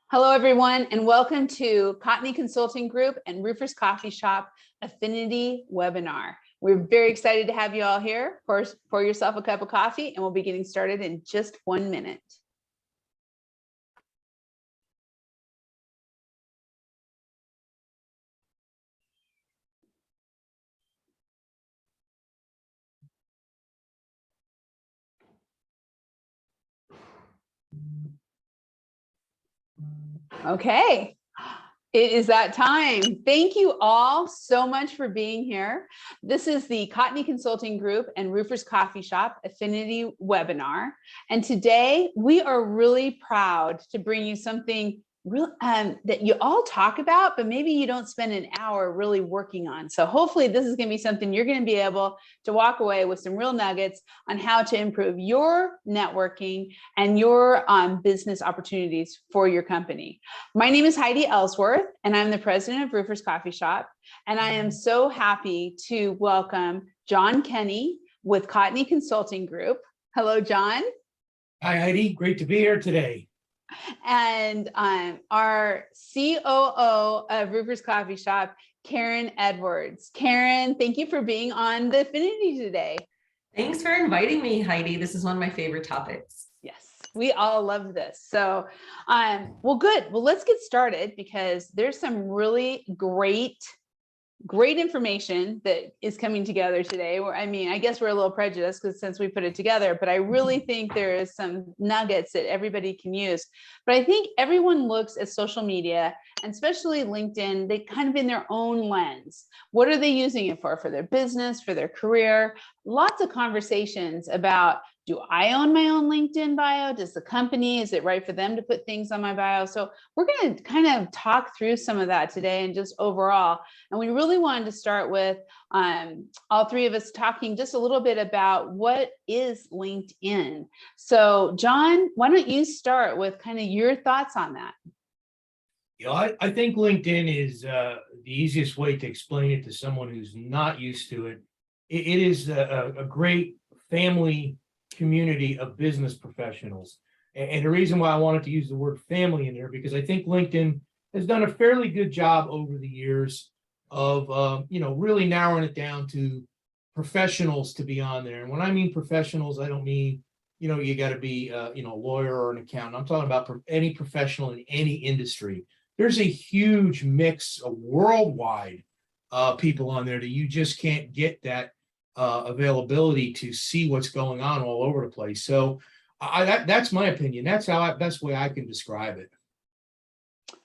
Hello, everyone, and welcome to Cotney Consulting Group and Roofers Coffee Shop Affinity webinar. We're very excited to have you all here. Pour yourself a cup of coffee, and we'll be getting started in just 1 minute. Okay. It is that time. Thank you all so much for being here. This is the Cotney Consulting Group and Roofers Coffee Shop Affinity webinar. And today we are really proud to bring you something real that you all talk about, but maybe you don't spend an hour really working on. So hopefully this is going to be something you're going to be able to walk away with some real nuggets on how to improve your networking and your business opportunities for your company. My name is Heidi Ellsworth, and I'm the president of Roofers Coffee Shop. And I am so happy to welcome John Kenny with Cotney Consulting Group. Hello, John. Hi, Heidi. Great to be here today. And our COO of Roofers Coffee Shop, Karen Edwards. Karen, thank you for being on the Affinity today. Thanks for inviting me, Heidi. This is one of my favorite topics. Yes, we all love this. So, well, good. Well, let's get started because there's some really great information that is coming together today. I mean, I guess we're a little prejudiced because since we put it together, but I really think there is some nuggets that everybody can use. But I think everyone looks at social media, and especially LinkedIn, they kind of in their own lens. What are they using it for their business, for their career? Lots of conversations about, do I own my own LinkedIn bio? Does the company, is it right for them to put things on my bio? So we're going to kind of talk through some of that today and just overall. And we really wanted to start with all three of us talking just a little bit about what is LinkedIn. So John, why don't you start with kind of your thoughts on that? Yeah, I think LinkedIn is the easiest way to explain it to someone who's not used to it. It is a great family community of business professionals. And the reason why I wanted to use the word family in there, because I think LinkedIn has done a fairly good job over the years of, really narrowing it down to professionals to be on there. And when I mean professionals, I don't mean, you got to be, a lawyer or an accountant. I'm talking about any professional in any industry. There's a huge mix of worldwide people on there that you just can't get that availability to see what's going on all over the place. So that's my opinion. That's how best way I can describe it.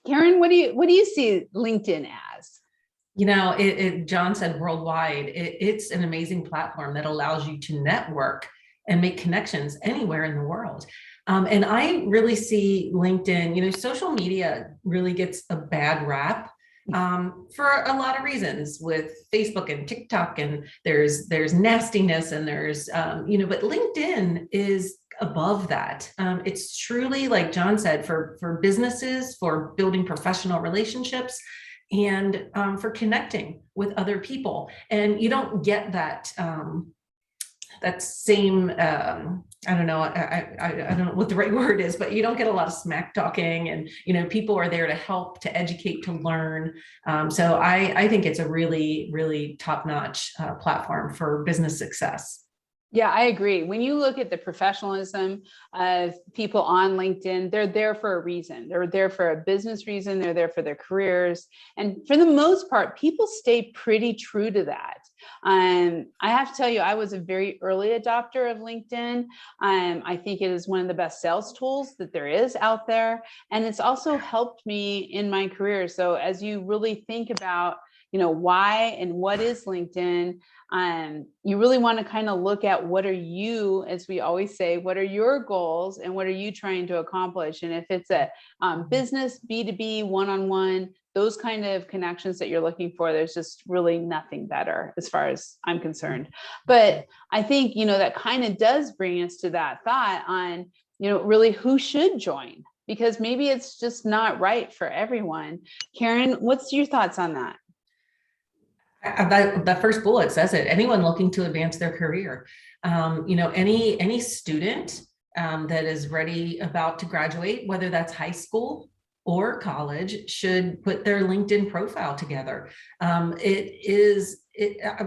Karen, what do you see LinkedIn as? John said worldwide. It's an amazing platform that allows you to network and make connections anywhere in the world. And I really see LinkedIn, social media really gets a bad rap for a lot of reasons with Facebook and TikTok, and there's nastiness and there's, but LinkedIn is above that. It's truly, like John said, for businesses, for building professional relationships, and for connecting with other people. And you don't get that same, I don't know what the right word is, but you don't get a lot of smack talking, and, people are there to help, to educate, to learn. So I think it's a really, really top-notch platform for business success. Yeah, I agree. When you look at the professionalism of people on LinkedIn, they're there for a reason. They're there for a business reason. They're there for their careers. And for the most part, people stay pretty true to that. I have to tell you, I was a very early adopter of LinkedIn. I think it is one of the best sales tools that there is out there. And it's also helped me in my career. So as you really think about why and what is LinkedIn, you really want to kind of look at what are you, as we always say, what are your goals and what are you trying to accomplish? And if it's a business, B2B, one-on-one, those kind of connections that you're looking for, there's just really nothing better as far as I'm concerned. But I think, that kind of does bring us to that thought on, really who should join, because maybe it's just not right for everyone. Karen, what's your thoughts on that? That first bullet says it. Anyone looking to advance their career, any student that is ready, about to graduate, whether that's high school or college should put their LinkedIn profile together.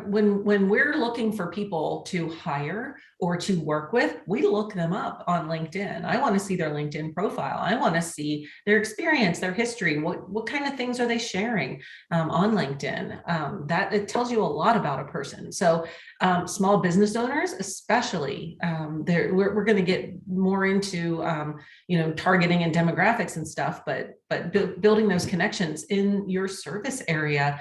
When we're looking for people to hire or to work with, we look them up on LinkedIn. I want to see their LinkedIn profile. I want to see their experience, their history. What kind of things are they sharing on LinkedIn? That it tells you a lot about a person. So small business owners, especially, we're going to get more into targeting and demographics and stuff, but building those connections in your service area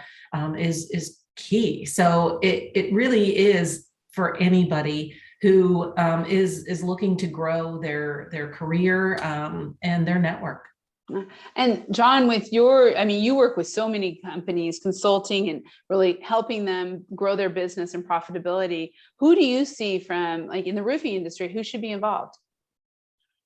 is key. So it really is for anybody who is looking to grow their career and their network. And John, you work with so many companies, consulting and really helping them grow their business and profitability. Who do you see from, like, in the roofing industry, who should be involved?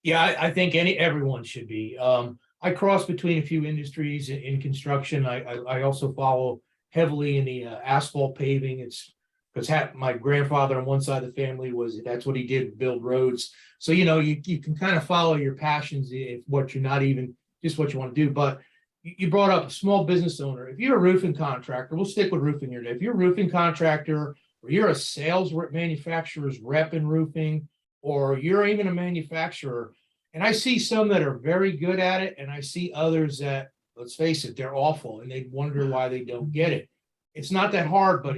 Yeah, I think everyone should be. I cross between a few industries in construction. I also follow heavily in the asphalt paving. It's because my grandfather on one side of the family that's what he did, build roads. So, you can kind of follow your passions if what you're not even just what you want to do. But you brought up a small business owner. If you're a roofing contractor, we'll stick with roofing here today. If you're a roofing contractor, or you're a sales manufacturer's rep in roofing, or you're even a manufacturer, and I see some that are very good at it, and I see others that, let's face it, they're awful, and they wonder why they don't get it. It's not that hard, but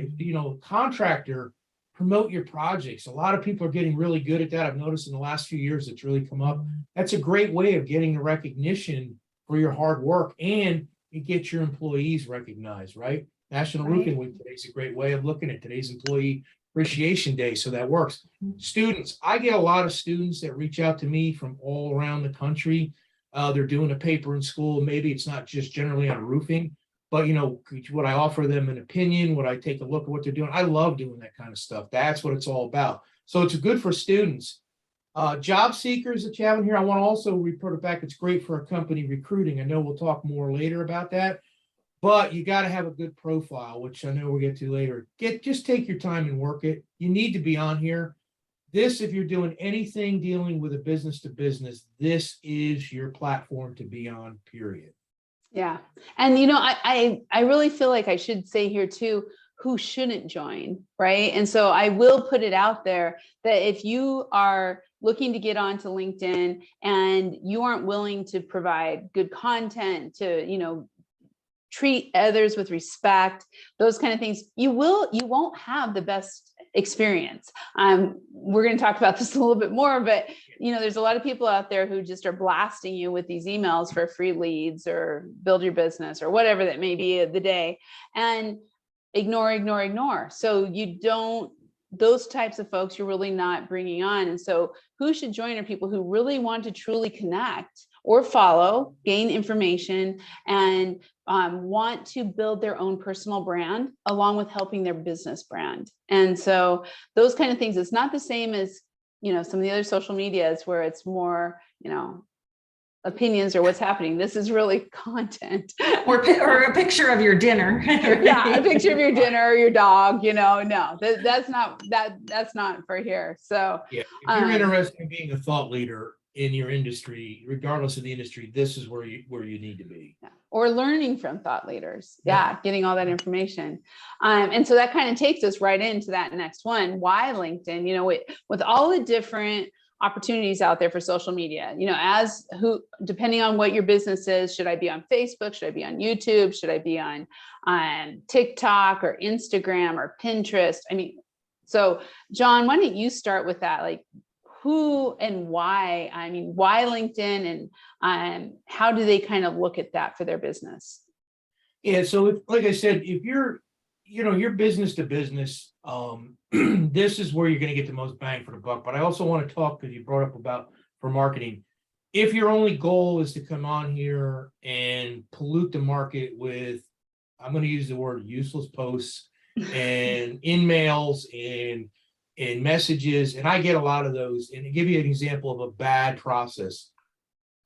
contractor, promote your projects. A lot of people are getting really good at that. I've noticed in the last few years it's really come up. That's a great way of getting the recognition for your hard work, and it gets your employees recognized, right? National Roofing Week today is a great way of looking at today's Employee Appreciation Day, so that works. Students, I get a lot of students that reach out to me from all around the country. They're doing a paper in school. Maybe it's not just generally on roofing, but would I offer them an opinion? Would I take a look at what they're doing? I love doing that kind of stuff. That's what it's all about. So it's good for students. Job seekers that you have in here, I want to also report it back. It's great for a company recruiting. I know we'll talk more later about that, but you got to have a good profile, which I know we'll get to later. Just take your time and work it. You need to be on here. If you're doing anything dealing with a business to business, this is your platform to be on, period. Yeah. And, I really feel like I should say here too, who shouldn't join, right? And so I will put it out there that if you are looking to get onto LinkedIn and you aren't willing to provide good content, to, treat others with respect, those kind of things, you won't have the best experience. We're going to talk about this a little bit more, but there's a lot of people out there who just are blasting you with these emails for free leads or build your business or whatever that may be of the day, and ignore. So those types of folks you're really not bringing on. And so who should join are people who really want to truly connect or follow, gain information, and want to build their own personal brand along with helping their business brand. And so those kind of things, it's not the same as, some of the other social medias where it's more, opinions or what's happening. This is really content. or a picture of your dinner. Yeah, a picture of your dinner or your dog, no, that's not for here. So yeah, if you're interested in being a thought leader in your industry, regardless of the industry, this is where you need to be. Or learning from thought leaders. Yeah, getting all that information. And so that kind of takes us right into that next one. Why LinkedIn? With all the different opportunities out there for social media, depending on what your business is, should I be on Facebook? Should I be on YouTube? Should I be on TikTok or Instagram or Pinterest? So John, why don't you start with that? Like, who and why? Why LinkedIn, and how do they kind of look at that for their business? Yeah, so like I said, if you're business to business, this is where you're going to get the most bang for the buck. But I also want to talk, because you brought up about for marketing. If your only goal is to come on here and pollute the market with, I'm going to use the word useless posts and in-mails and messages, and I get a lot of those. And to give you an example of a bad process,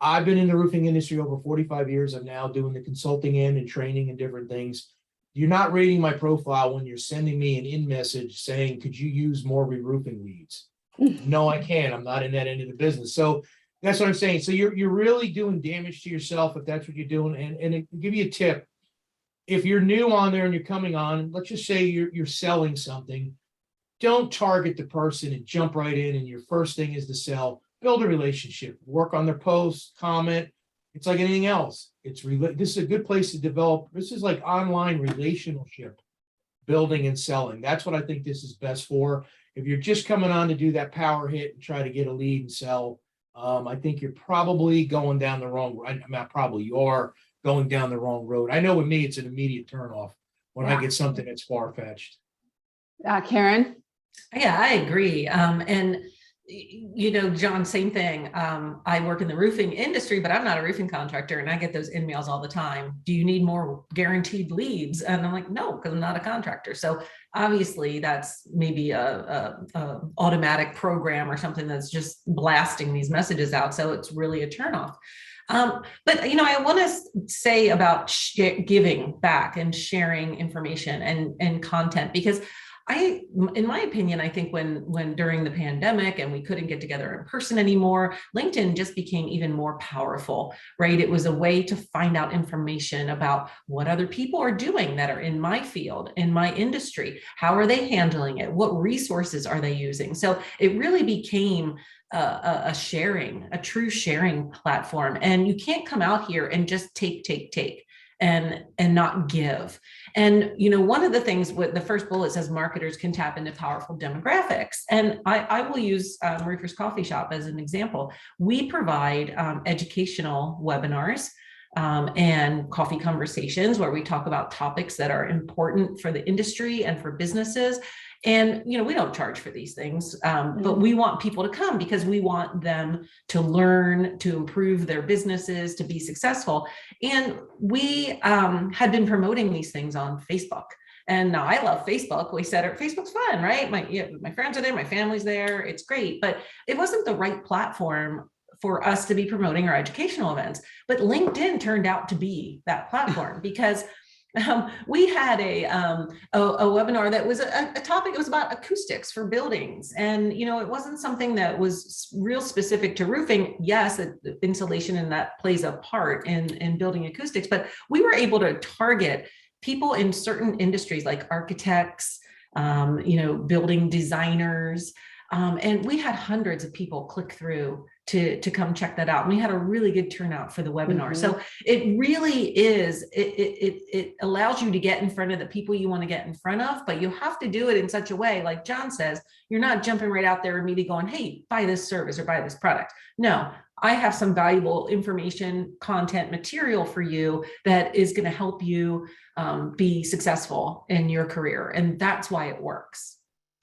I've been in the roofing industry over 45 years. I'm now doing the consulting end and training and different things. You're not rating my profile when you're sending me an in message saying, could you use more re-roofing leads? No, I can't. I'm not in that end of the business. So That's what I'm saying. So you're really doing damage to yourself if that's what you're doing. And to give you a tip, if you're new on there and you're coming on, let's just say you're selling something, don't target the person and jump right in. And your first thing is to sell. Build a relationship, work on their posts, comment. It's like anything else. This is a good place to develop. This is like online relationship building and selling. That's what I think this is best for. If you're just coming on to do that power hit and try to get a lead and sell, I think you're probably going down the wrong. Not probably, you are going down the wrong road. I know with me, it's an immediate turnoff when I get something that's far fetched. Karen? Yeah, I agree. And John, same thing. I work in the roofing industry, but I'm not a roofing contractor, and I get those emails all the time. Do you need more guaranteed leads? And I'm like, no, because I'm not a contractor. So obviously that's maybe a automatic program or something that's just blasting these messages out. So it's really a turnoff. But I want to say about giving back and sharing information and content, because in my opinion, I think when during the pandemic and we couldn't get together in person anymore, LinkedIn just became even more powerful, right? It was a way to find out information about what other people are doing that are in my field, in my industry. How are they handling it? What resources are they using? So it really became a true sharing platform. And you can't come out here and just take and not give. And, one of the things with the first bullet says marketers can tap into powerful demographics. And I will use Roofers Coffee Shop as an example. We provide educational webinars and coffee conversations where we talk about topics that are important for the industry and for businesses. And, we don't charge for these things, but we want people to come because we want them to learn, to improve their businesses, to be successful. And we had been promoting these things on Facebook. And now I love Facebook. We said Facebook's fun, right? My friends are there, my family's there. It's great, but it wasn't the right platform for us to be promoting our educational events. But LinkedIn turned out to be that platform because we had a webinar that was a topic. It was about acoustics for buildings, and it wasn't something that was real specific to roofing. Yes, insulation and that plays a part in building acoustics, but we were able to target people in certain industries like architects, building designers, and we had hundreds of people click through to come check that out. And we had a really good turnout for the webinar. So it really is, it allows you to get in front of the people you want to get in front of, but you have to do it in such a way, like John says, you're not jumping right out there immediately going, hey, buy this service or buy this product. No, I have some valuable information, content, material for you that is going to help you be successful in your career. And that's why it works.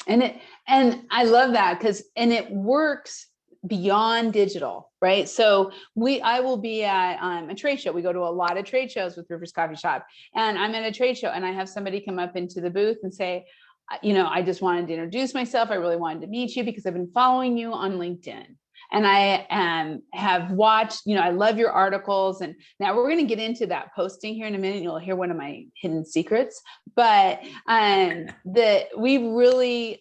And I love that because it works beyond digital, right? So I will be at a trade show. We go to a lot of trade shows with Roofers Coffee Shop, and I'm at a trade show and I have somebody come up into the booth and say, I just wanted to introduce myself. I really wanted to meet you because I've been following you on LinkedIn. And I have watched, I love your articles. And now we're going to get into that posting here in a minute. You'll hear one of my hidden secrets, but we really,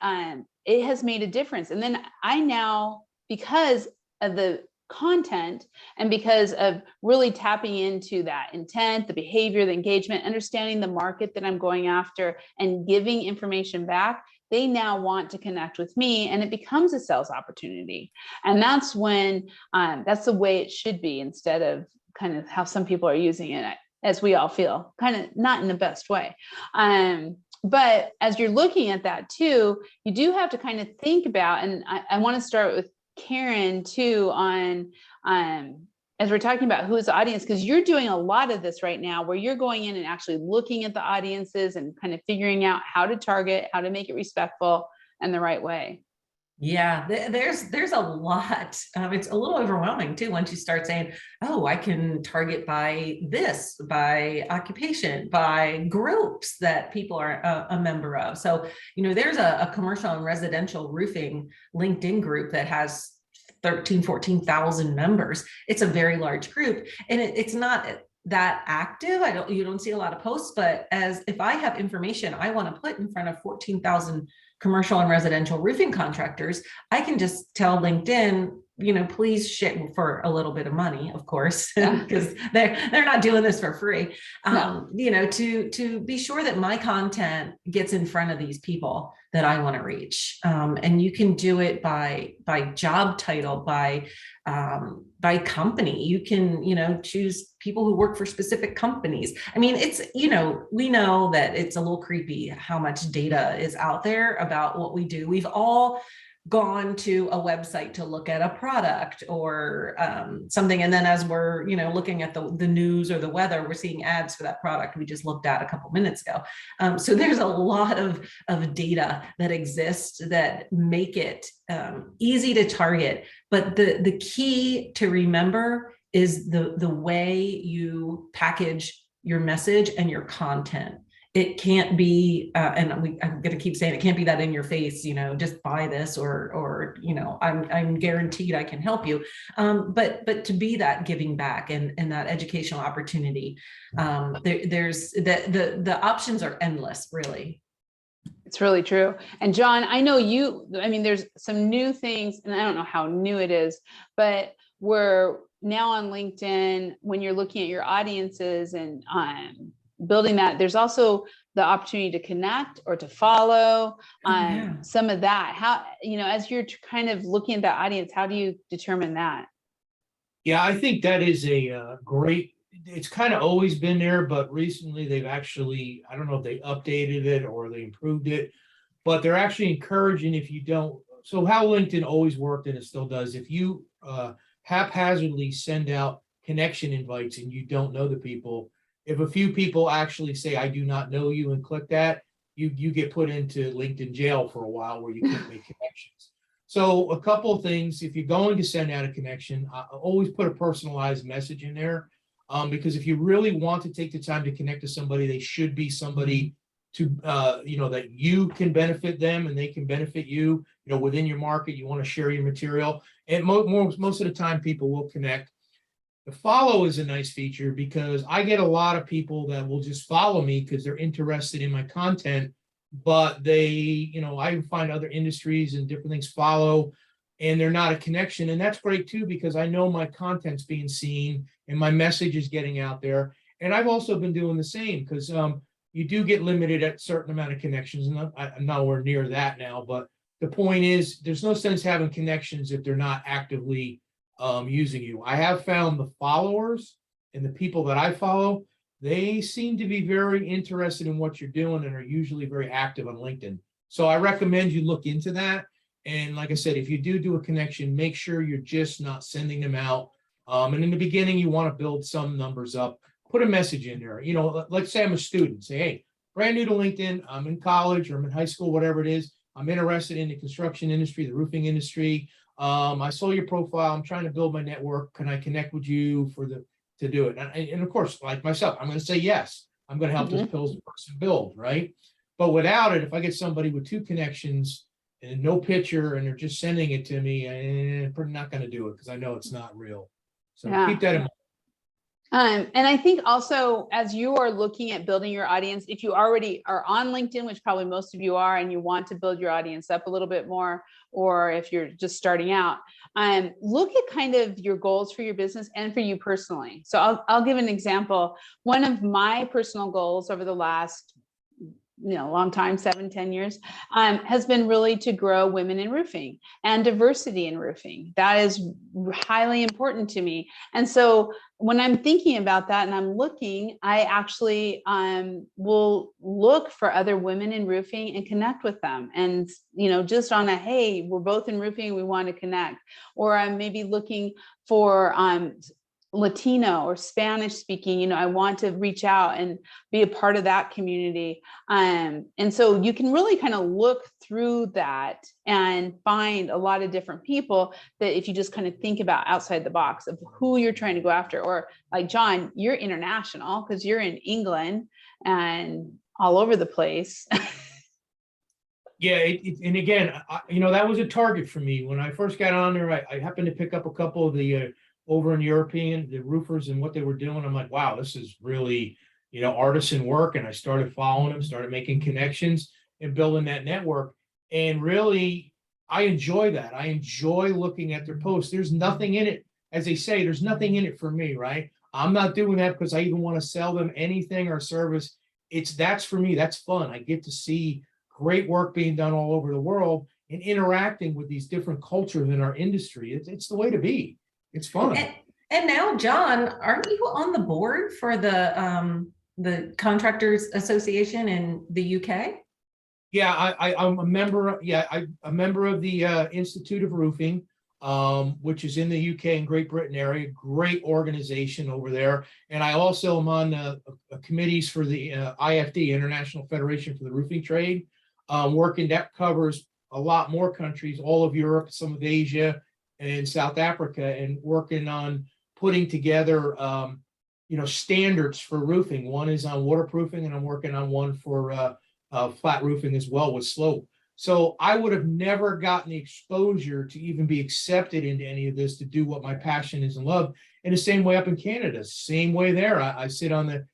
it has made a difference. And then I now, because of the content and because of really tapping into that intent, the behavior, the engagement, understanding the market that I'm going after and giving information back, they now want to connect with me and it becomes a sales opportunity. And that's when, that's the way it should be instead of kind of how some people are using it, as we all feel, kind of not in the best way. But as you're looking at that too, you do have to kind of think about, and I want to start with Karen too on, as we're talking about who is the audience, because you're doing a lot of this right now where you're going in and actually looking at the audiences and kind of figuring out how to target, how to make it respectful and the right way. Yeah, there's a lot. It's a little overwhelming too once you start saying, oh, I can target by this, by occupation, by groups that people are a member of. So, there's a commercial and residential roofing LinkedIn group that has 14,000 members. It's a very large group, and it's not that active. You don't see a lot of posts, but if I have information I want to put in front of 14,000 commercial and residential roofing contractors, I can just tell LinkedIn, please share for a little bit of money, of course, Yeah. because they're not doing this for free. No. To be sure that my content gets in front of these people that I want to reach. And you can do it by job title, by company. You can, choose people who work for specific companies. I mean, it's, we know that it's a little creepy how much data is out there about what we do. We've all gone to a website to look at a product or something. And then as we're, looking at the news or the weather, we're seeing ads for that product we just looked at a couple minutes ago. So there's a lot of data that exists that make it easy to target. But the key to remember is the way you package your message and your content. It can't be, and I'm going to keep saying it can't be that in your face, just buy this or I'm guaranteed I can help you. But to be that giving back and that educational opportunity, there's the options are endless, really. It's really true. And John, I know there's some new things, and I don't know how new it is, but we're now on LinkedIn, when you're looking at your audiences and building that, there's also the opportunity to connect or to follow some of that. How, as you're kind of looking at that audience, how do you determine that? Yeah, I think that is a great, it's kind of always been there, but recently they've actually, I don't know if they updated it or they improved it, but they're actually encouraging if you don't. So how LinkedIn always worked, and it still does, if you haphazardly send out connection invites and you don't know the people, if a few people actually say, I do not know you, and click that, you get put into LinkedIn jail for a while where you can't make connections. So a couple of things, if you're going to send out a connection, always put a personalized message in there. Because if you really want to take the time to connect to somebody, they should be somebody to, that you can benefit them and they can benefit you, within your market. You want to share your material. And most of the time people will connect. The follow is a nice feature because I get a lot of people that will just follow me because they're interested in my content, but they, I find other industries and different things follow and they're not a connection. And that's great too, because I know my content's being seen and my message is getting out there. And I've also been doing the same because you do get limited at a certain amount of connections. And I'm nowhere near that now, but the point is there's no sense having connections if they're not actively using you. I have found the followers and the people that I follow, they seem to be very interested in what you're doing and are usually very active on LinkedIn. So I recommend you look into that. And like I said, if you do a connection, make sure you're just not sending them out. And in the beginning, you want to build some numbers up, put a message in there. Let's say I'm a student, say, hey, brand new to LinkedIn, I'm in college or I'm in high school, whatever it is. I'm interested in the construction industry, the roofing industry. I saw your profile. I'm trying to build my network. Can I connect with you to do it? And of course, like myself, I'm going to say yes. I'm going to help this person build, right? But without it, if I get somebody with 2 connections and no picture and they're just sending it to me, I'm not going to do it because I know it's not real. So keep that in mind. And I think also, as you are looking at building your audience, if you already are on LinkedIn, which probably most of you are, and you want to build your audience up a little bit more, or if you're just starting out, look at kind of your goals for your business and for you personally. So I'll give an example. One of my personal goals over the last long time, 7-10 years, has been really to grow women in roofing and diversity in roofing. That is highly important to me. And so when I'm thinking about that and I'm looking, I actually will look for other women in roofing and connect with them. And, just on hey, we're both in roofing, we want to connect. Or I'm maybe looking for Latino or Spanish speaking, I want to reach out and be a part of that community. And so you can really kind of look through that and find a lot of different people that if you just kind of think about outside the box of who you're trying to go after. Or like John, you're international because you're in England and all over the place. Yeah, and again, that was a target for me. When I first got on there, I happened to pick up a couple of the over in the roofers and what they were doing. I'm like, wow, this is really, artisan work. And I started following them, started making connections and building that network. And really, I enjoy that. I enjoy looking at their posts. There's nothing in it, as they say, there's nothing in it for me, right? I'm not doing that because I even want to sell them anything or service. That's for me. That's fun. I get to see great work being done all over the world and interacting with these different cultures in our industry. It's the way to be. It's fun. And now, John, aren't you on the board for the Contractors Association in the UK? Yeah, I'm a member. Yeah, I'm a member of the Institute of Roofing, which is in the UK and Great Britain area. Great organization over there. And I also am on committees for the IFD, International Federation for the Roofing Trade. Working that covers a lot more countries, all of Europe, some of Asia, and South Africa, and working on putting together standards for roofing. One is on waterproofing, and I'm working on one for flat roofing as well with slope. So I would have never gotten the exposure to even be accepted into any of this, to do what my passion is and love. In the same way up in Canada, same way there. I sit on the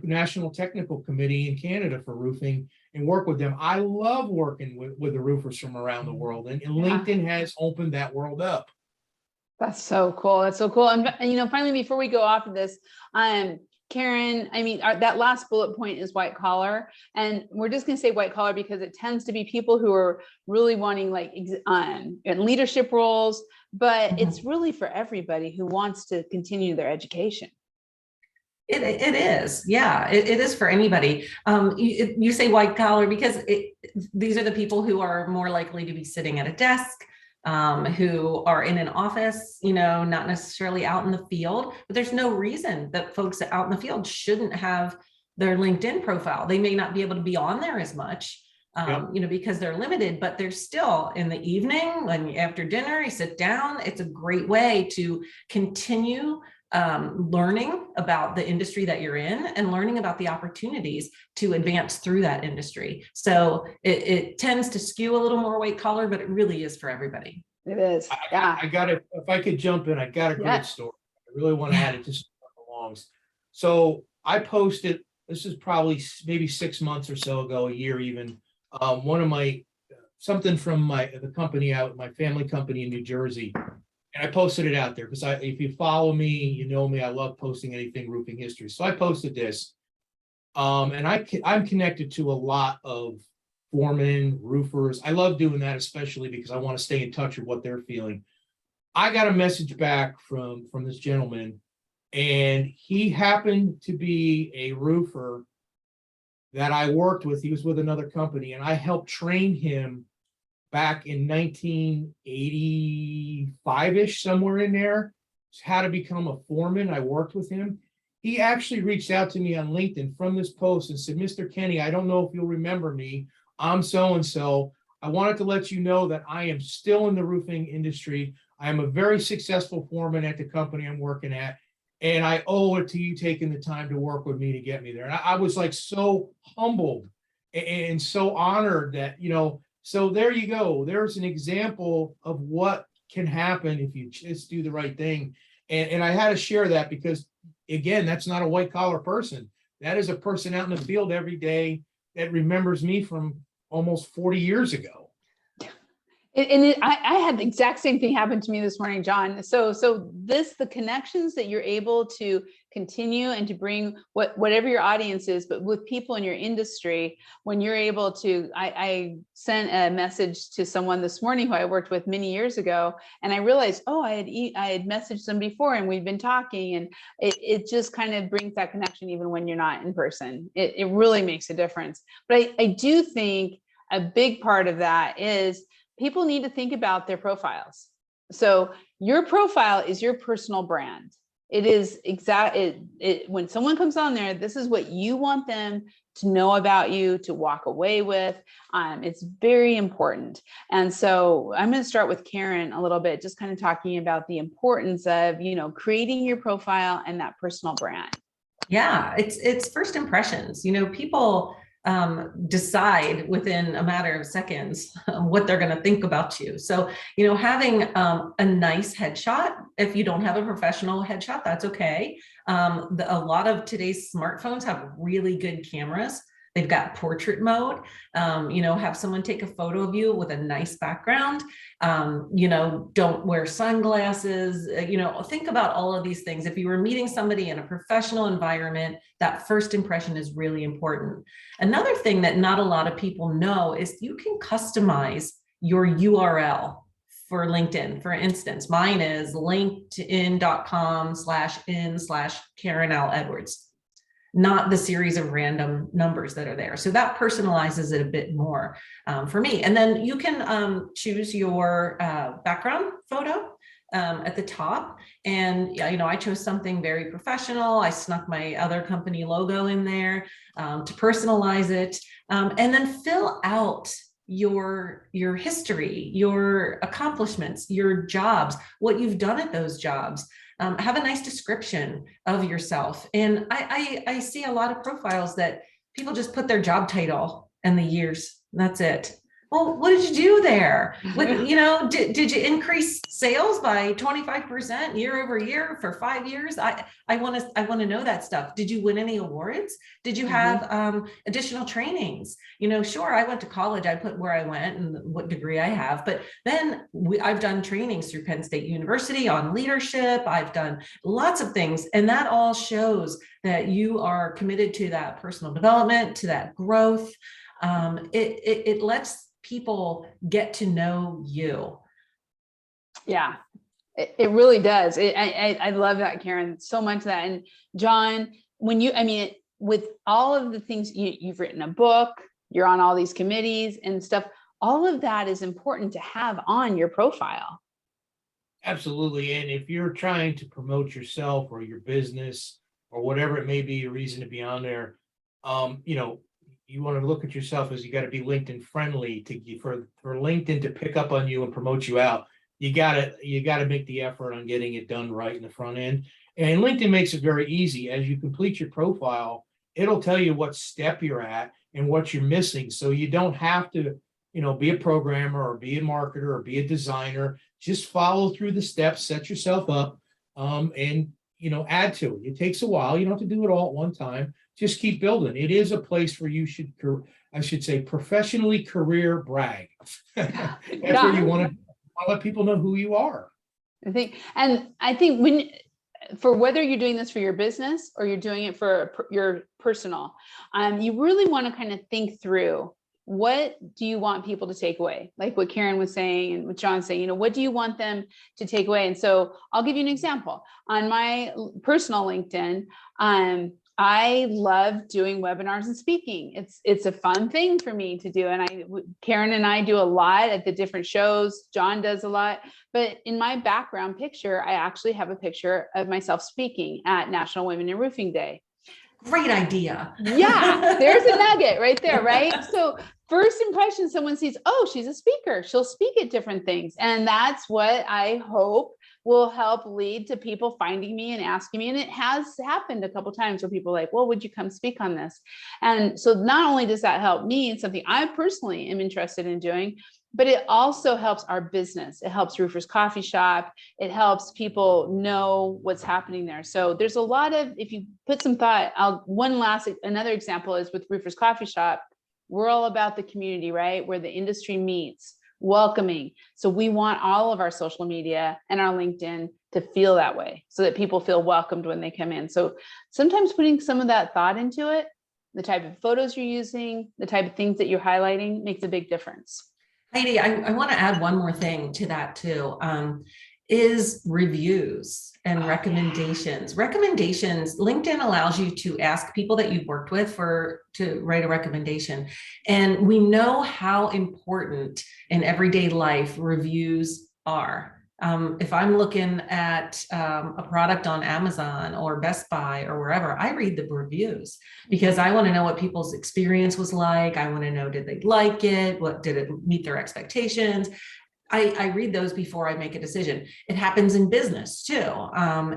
National Technical Committee in Canada for roofing and work with them. I love working with the roofers from around the world, and LinkedIn has opened that world up. That's so cool. That's so cool. And finally, before we go off of this, Karen, I mean, that last bullet point is white collar, and we're just going to say white collar because it tends to be people who are really wanting in leadership roles, but it's really for everybody who wants to continue their education. It is. Yeah, it is for anybody. You say white collar because these are the people who are more likely to be sitting at a desk, who are in an office, not necessarily out in the field. But there's no reason that folks out in the field shouldn't have their LinkedIn profile. They may not be able to be on there as much, because they're limited, but they're still in the evening, when after dinner, you sit down. It's a great way to continue learning about the industry that you're in and learning about the opportunities to advance through that industry. So it tends to skew a little more white collar, but it really is for everybody. It is. Yeah. I got it. If I could jump in, I got a great story. I really want to add it, just belongs. So I posted, this is probably maybe 6 months or so ago, a year even, one of my, something from the company out, my family company in New Jersey. And I posted it out there because if you follow me, you know me, I love posting anything roofing history. So I posted this, and I'm connected to a lot of foremen, roofers. I love doing that, especially because I want to stay in touch with what they're feeling. I got a message back from this gentleman, and he happened to be a roofer that I worked with. He was with another company, and I helped train him back in 1985-ish, somewhere in there, how to become a foreman. I worked with him. He actually reached out to me on LinkedIn from this post and said, "Mr. Kenny, I don't know if you'll remember me. I'm so-and-so. I wanted to let you know that I am still in the roofing industry. I am a very successful foreman at the company I'm working at, and I owe it to you taking the time to work with me to get me there." And I was like so humbled and so honored that, so there you go. There's an example of what can happen if you just do the right thing. And I had to share that because, again, that's not a white collar person. That is a person out in the field every day that remembers me from almost 40 years ago. I had the exact same thing happen to me this morning, John. So the connections that you're able to continue and to bring whatever your audience is, but with people in your industry, when you're able to, I sent a message to someone this morning who I worked with many years ago, and I realized, I had messaged them before and we'd been talking, and it just kind of brings that connection even when you're not in person. It really makes a difference. But I do think a big part of that is people need to think about their profiles. So your profile is your personal brand. It is when someone comes on there, this is what you want them to know about you, to walk away with. It's very important. And so I'm going to start with Karen a little bit, just kind of talking about the importance of, creating your profile and that personal brand. Yeah, it's first impressions. People decide within a matter of seconds what they're going to think about you. So, having a nice headshot, if you don't have a professional headshot, that's okay. A lot of today's smartphones have really good cameras They've got portrait mode, have someone take a photo of you with a nice background. Don't wear sunglasses, think about all of these things. If you were meeting somebody in a professional environment, that first impression is really important. Another thing that not a lot of people know is you can customize your URL for LinkedIn. For instance, mine is linkedin.com/in/Karen L. Edwards, not the series of random numbers that are there. So that personalizes it a bit more for me. And then you can choose your background photo at the top. And, I chose something very professional. I snuck my other company logo in there to personalize it, and then fill out your history, your accomplishments, your jobs, what you've done at those jobs. Have a nice description of yourself. And I see a lot of profiles that people just put their job title and the years. That's it. Well, what did you do there? Did you increase sales by 25% year over year for 5 years? I want to know that stuff. Did you win any awards? Did you have additional trainings? Sure, I went to college. I put where I went and what degree I have, but then I've done trainings through Penn State University on leadership. I've done lots of things, and that all shows that you are committed to that personal development, to that growth. It lets people get to know you. Yeah, it really does. I love that, Karen, so much of that. And John, with all of the things you've written a book, you're on all these committees and stuff, all of that is important to have on your profile. Absolutely. And if you're trying to promote yourself or your business or whatever it may be, a reason to be on there, you want to look at yourself as you got to be LinkedIn friendly for LinkedIn to pick up on you and promote you out. You got to make the effort on getting it done right in the front end. And LinkedIn makes it very easy. As you complete your profile, it'll tell you what step you're at and what you're missing. So you don't have to, be a programmer or be a marketer or be a designer. Just follow through the steps, set yourself up, and add to it. It takes a while. You don't have to do it all at one time. Just keep building. It is a place where you should, I should say, professionally career brag. That's where you want to let people know who you are. I think for whether you're doing this for your business or you're doing it for your personal, you really want to kind of think through, what do you want people to take away? Like what Karen was saying and what John's saying, what do you want them to take away? And so I'll give you an example. On my personal LinkedIn, I love doing webinars and speaking. It's a fun thing for me to do. And Karen and I do a lot at the different shows. John does a lot, but in my background picture, I actually have a picture of myself speaking at National Women in Roofing Day. Great idea. Yeah, there's a nugget right there, right? So first impression, someone sees, oh, she's a speaker. She'll speak at different things. And that's what I hope will help lead to people finding me and asking me. And it has happened a couple of times where people are like, well, would you come speak on this? And so not only does that help me, it's something I personally am interested in doing, but it also helps our business. It helps Roofers Coffee Shop. It helps people know what's happening there. So there's a lot of, if you put some thought, another example is with Roofers Coffee Shop. We're all about the community, right? Where the industry meets. Welcoming. So we want all of our social media and our LinkedIn to feel that way so that people feel welcomed when they come in. So sometimes putting some of that thought into it, the type of photos you're using, the type of things that you're highlighting makes a big difference. Heidi, I want to add one more thing to that too, is reviews and recommendations. Yeah. Recommendations, LinkedIn allows you to ask people that you've worked with to write a recommendation. And we know how important in everyday life reviews are. If I'm looking at a product on Amazon or Best Buy or wherever, I read the reviews because I want to know what people's experience was like. I want to know, did they like it? What did it meet their expectations? I read those before I make a decision. It happens in business too.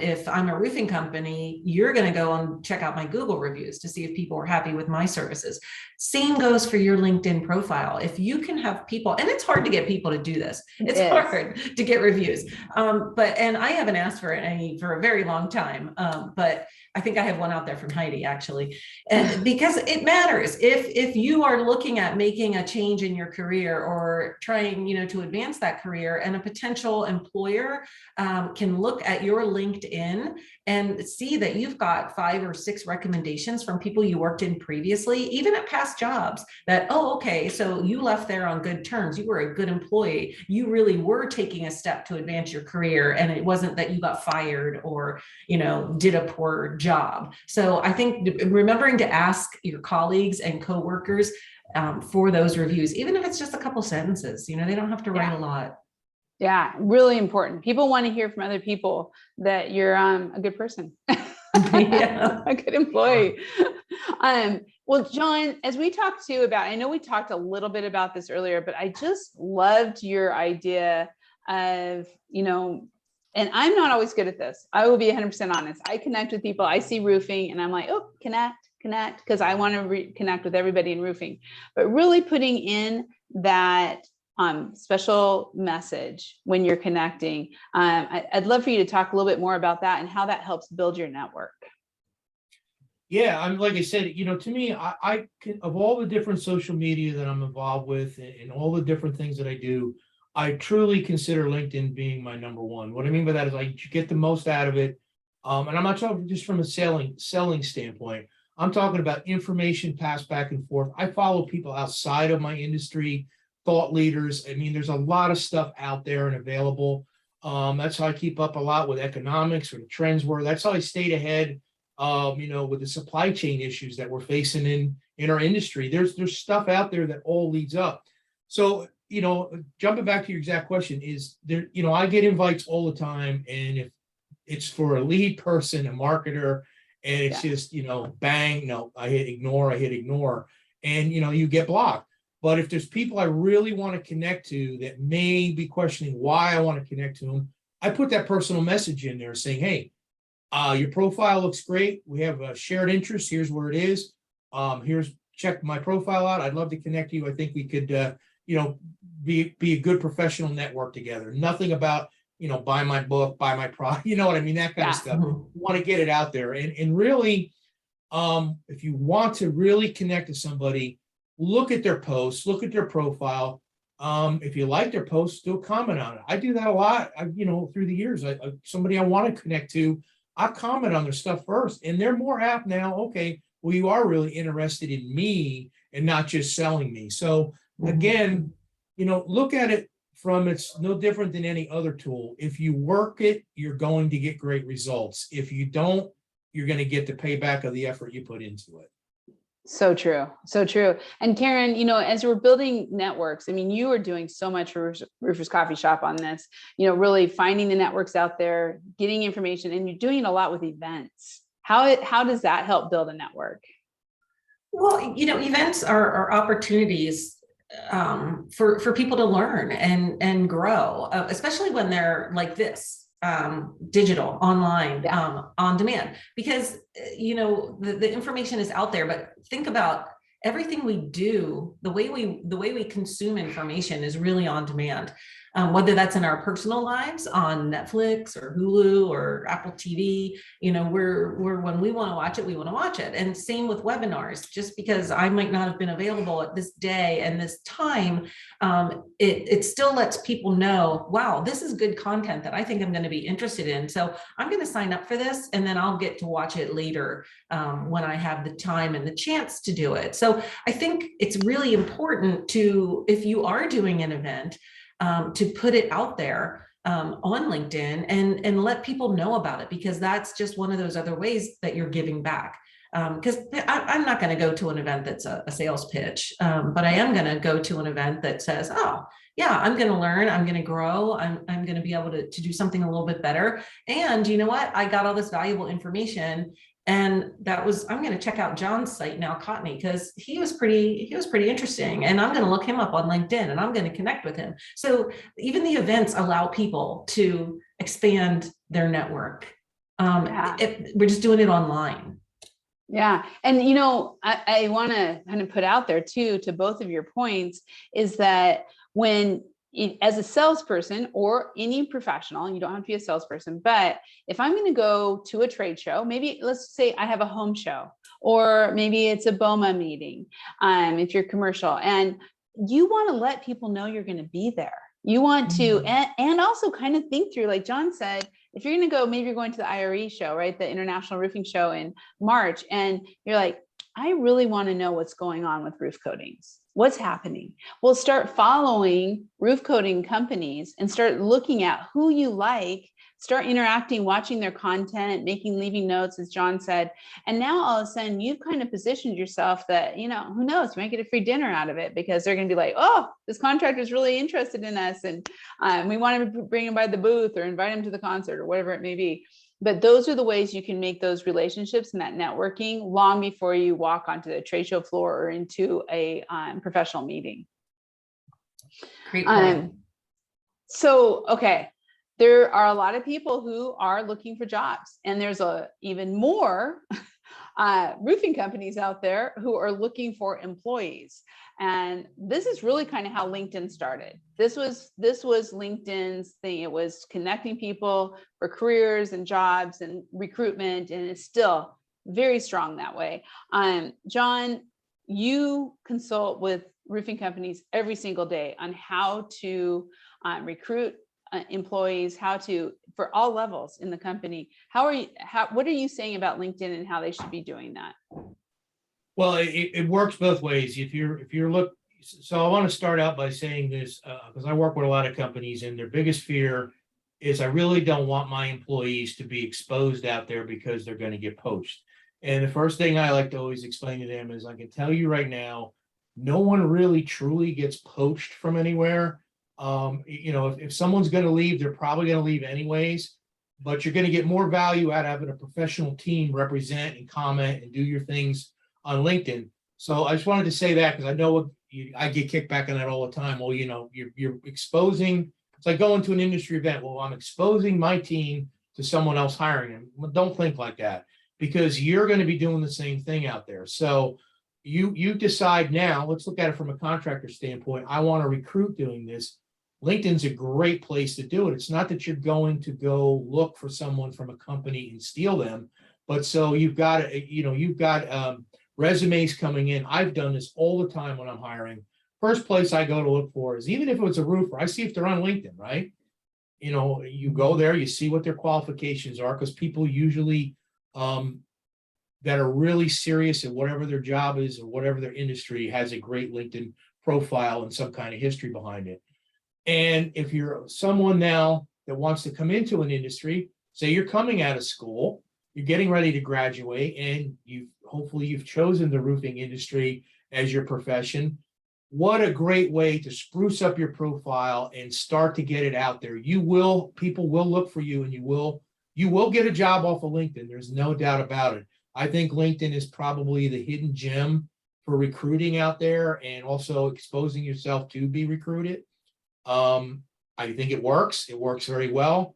If I'm a roofing company, you're going to go and check out my Google reviews to see if people are happy with my services. Same goes for your LinkedIn profile. If you can have people, and it's hard to get people to do this. It's hard to get reviews. And I haven't asked for any for a very long time. But I think I have one out there from Heidi, actually. And because it matters, if you are looking at making a change in your career or trying, to advance that career, and a potential employer can look at your LinkedIn and see that you've got 5 or 6 recommendations from people you worked in previously, even at past jobs, that, oh, okay, so you left there on good terms. You were a good employee. You really were taking a step to advance your career. And it wasn't that you got fired or, did a poor job. So I think remembering to ask your colleagues and coworkers for those reviews, even if it's just a couple sentences, they don't have to write a lot. Yeah, really important. People want to hear from other people that you're a good person, Yeah. a good employee. Well, John, as we talked too about, I know we talked a little bit about this earlier, but I just loved your idea of, and I'm not always good at this. I will be 100% honest. I connect with people. I see roofing and I'm like, oh, connect, because I want to connect with everybody in roofing. But really putting in that special message when you're connecting. I'd love for you to talk a little bit more about that and how that helps build your network. Yeah, I'm like I said, to me, I can, of all the different social media that I'm involved with and all the different things that I do, I truly consider LinkedIn being my number one. What I mean by that is I get the most out of it. And I'm not talking just from a selling standpoint. I'm talking about information passed back and forth. I follow people outside of my industry, thought leaders. I mean, there's a lot of stuff out there and available. That's how I keep up a lot with economics, where the trends were. That's how I stayed ahead, with the supply chain issues that we're facing in our industry. There's stuff out there that all leads up. So, jumping back to your exact question is there, I get invites all the time, and if it's for a lead person, a marketer, and it's just, bang, no, I hit ignore, and, you get blocked. But if there's people I really want to connect to that may be questioning why I want to connect to them, I put that personal message in there saying, hey, your profile looks great. We have a shared interest. Here's where it is. Check my profile out. I'd love to connect you. I think we could, be a good professional network together. Nothing about, buy my book, buy my product, you know what I mean? That kind of stuff. You want to get it out there. And really, if you want to really connect to somebody, look at their posts, look at their profile. If you like their posts, do a comment on it. I do that a lot. Through the years, somebody I want to connect to, I comment on their stuff first, and they're more apt now. Okay, well, you are really interested in me and not just selling me. So again, look at it from, it's no different than any other tool. If you work it, you're going to get great results. If you don't, you're going to get the payback of the effort you put into it. So true. So true. And Karen, as we're building networks, I mean, you are doing so much for Roofers Coffee Shop on this, really finding the networks out there, getting information, and you're doing a lot with events. How does that help build a network? Well, events are opportunities for people to learn and grow, especially when they're like this, digital, online, on demand, because the information is out there. But think about everything we do, the way we consume information is really on demand. Whether that's in our personal lives on Netflix or Hulu or Apple TV, we're when we want to watch it, we want to watch it. And same with webinars. Just because I might not have been available at this day and this time, it still lets people know, wow, this is good content that I think I'm going to be interested in. So I'm going to sign up for this, and then I'll get to watch it later when I have the time and the chance to do it. So I think it's really important to, if you are doing an event, to put it out there on LinkedIn and let people know about it, because that's just one of those other ways that you're giving back. Because I'm not going to go to an event that's a sales pitch, but I am going to go to an event that says, oh, yeah, I'm going to learn, I'm going to grow, I'm going to be able to do something a little bit better. And you know what? I got all this valuable information. And I'm going to check out John's site now, Cotney, because he was pretty interesting. And I'm going to look him up on LinkedIn and I'm going to connect with him. So even the events allow people to expand their network. Yeah. We're just doing it online. Yeah. And, you know, I want to kind of put out there too, to both of your points, is that as a salesperson or any professional, and you don't have to be a salesperson, but if I'm going to go to a trade show, maybe let's say I have a home show, or maybe it's a BOMA meeting, if you're commercial, and you want to let people know you're going to be there. You want to, and also kind of think through, like John said, if you're going to go, maybe you're going to the IRE show, right? The International Roofing Show in March. And you're like, I really want to know what's going on with roof coatings. What's happening? Well, start following roof coating companies and start looking at who you like, start interacting, watching their content, leaving notes, as John said. And now all of a sudden you've kind of positioned yourself that, you know, who knows, you might get a free dinner out of it, because they're going to be like, oh, this contractor is really interested in us. And we want to bring him by the booth or invite him to the concert or whatever it may be. But those are the ways you can make those relationships and that networking long before you walk onto the trade show floor or into a professional meeting. Great point. So, okay, there are a lot of people who are looking for jobs, and there's even more roofing companies out there who are looking for employees. And this is really kind of how LinkedIn started. This was LinkedIn's thing. It was connecting people for careers and jobs and recruitment, and it's still very strong that way. John, you consult with roofing companies every single day on how to recruit employees, for all levels in the company. What are you saying about LinkedIn and how they should be doing that? Well, it works both ways. So I want to start out by saying this, because I work with a lot of companies, and their biggest fear is, I really don't want my employees to be exposed out there because they're going to get poached. And the first thing I like to always explain to them is, I can tell you right now, no one really truly gets poached from anywhere. If someone's going to leave, they're probably going to leave anyways, but you're going to get more value out of having a professional team represent and comment and do your things on LinkedIn. So I just wanted to say that, because I know I get kickback on that all the time. Well, you're exposing, it's like going to an industry event. Well, I'm exposing my team to someone else hiring them. Well, don't think like that, because you're going to be doing the same thing out there. So you decide now, let's look at it from a contractor standpoint. I want to recruit doing this. LinkedIn's a great place to do it. It's not that you're going to go look for someone from a company and steal them, but so you've got resumes coming in. I've done this all the time when I'm hiring. First place I go to look for is, even if it's a roofer, I see if they're on LinkedIn, right? You go there, you see what their qualifications are, because people usually that are really serious at whatever their job is or whatever their industry has a great LinkedIn profile and some kind of history behind it. And if you're someone now that wants to come into an industry, say you're coming out of school, you're getting ready to graduate, and hopefully you've chosen the roofing industry as your profession. What a great way to spruce up your profile and start to get it out there. People will look for you, and you will get a job off of LinkedIn. There's no doubt about it. I think LinkedIn is probably the hidden gem for recruiting out there, and also exposing yourself to be recruited. I think it works. It works very well,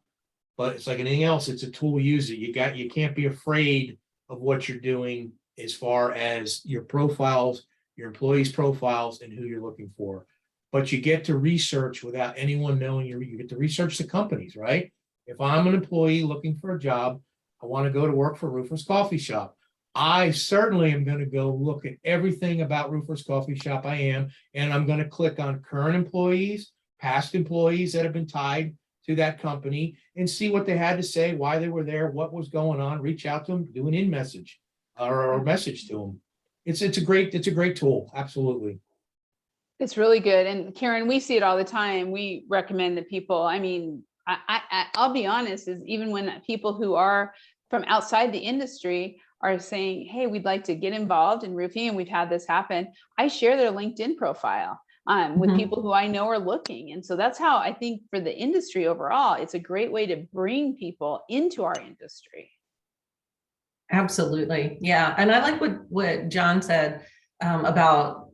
but it's like anything else. It's a tool. Use it. You can't be afraid of what you're doing as far as your profiles, your employees' profiles, and who you're looking for. But you get to research without anyone knowing. You get to research the companies, right? If I'm an employee looking for a job, I want to go to work for Roofer's Coffee Shop. I certainly am going to go look at everything about Roofer's Coffee Shop. And I'm going to click on current employees, past employees that have been tied to that company, and see what they had to say, why they were there, what was going on, reach out to them, do an in-message or a message to them. It's a great tool. Absolutely. It's really good. And Karen, we see it all the time. We recommend that people, I'll be honest, is even when people who are from outside the industry are saying, hey, we'd like to get involved in roofing, and we've had this happen, I share their LinkedIn profile. with Mhm. people who I know are looking. And so that's how I think for the industry overall, it's a great way to bring people into our industry. Absolutely. Yeah. And I like what John said about,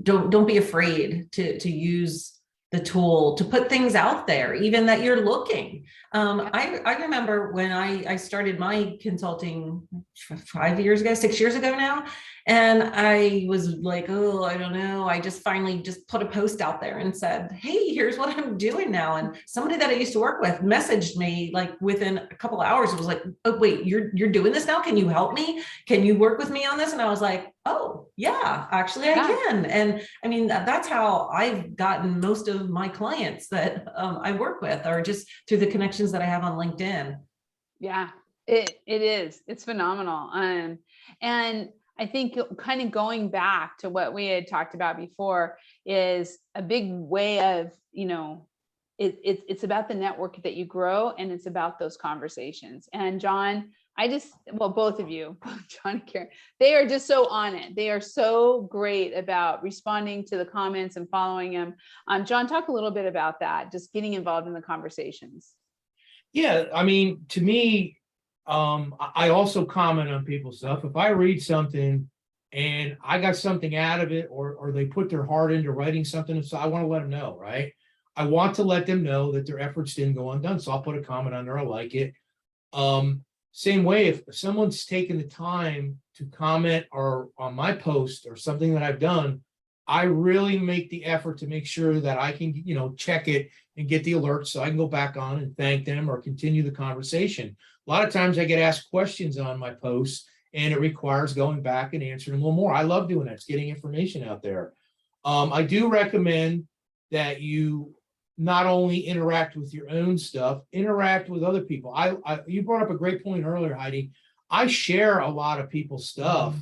don't be afraid to use the tool to put things out there, even that you're looking. I remember when I started my consulting 5 years ago, 6 years ago now, and I was like, oh, I don't know. I just finally just put a post out there and said, hey, here's what I'm doing now. And somebody that I used to work with messaged me like within a couple of hours. It was like, oh, wait, you're doing this now? Can you help me? Can you work with me on this? And I was like, oh, yeah, actually I can. And I mean, that's how I've gotten most of my clients that I work with, are just through the connections that I have on LinkedIn. Yeah, it is. It's phenomenal. And I think kind of going back to what we had talked about before is a big way of, it's about the network that you grow, and it's about those conversations. And John, well, both of you, both John and Karen, they are just so on it. They are so great about responding to the comments and following them. John, talk a little bit about that, just getting involved in the conversations. Yeah, I mean, to me, I also comment on people's stuff. If I read something and I got something out of it, or they put their heart into writing something, so I want to let them know, right? I want to let them know that their efforts didn't go undone. So I'll put a comment on there. I like it. Same way, if someone's taken the time to comment or on my post or something that I've done, I really make the effort to make sure that I can, check it and get the alerts so I can go back on and thank them or continue the conversation. A lot of times I get asked questions on my posts, and it requires going back and answering a little more. I love doing that. It's getting information out there. I do recommend that you not only interact with your own stuff, interact with other people. You brought up a great point earlier, Heidi. I share a lot of people's stuff,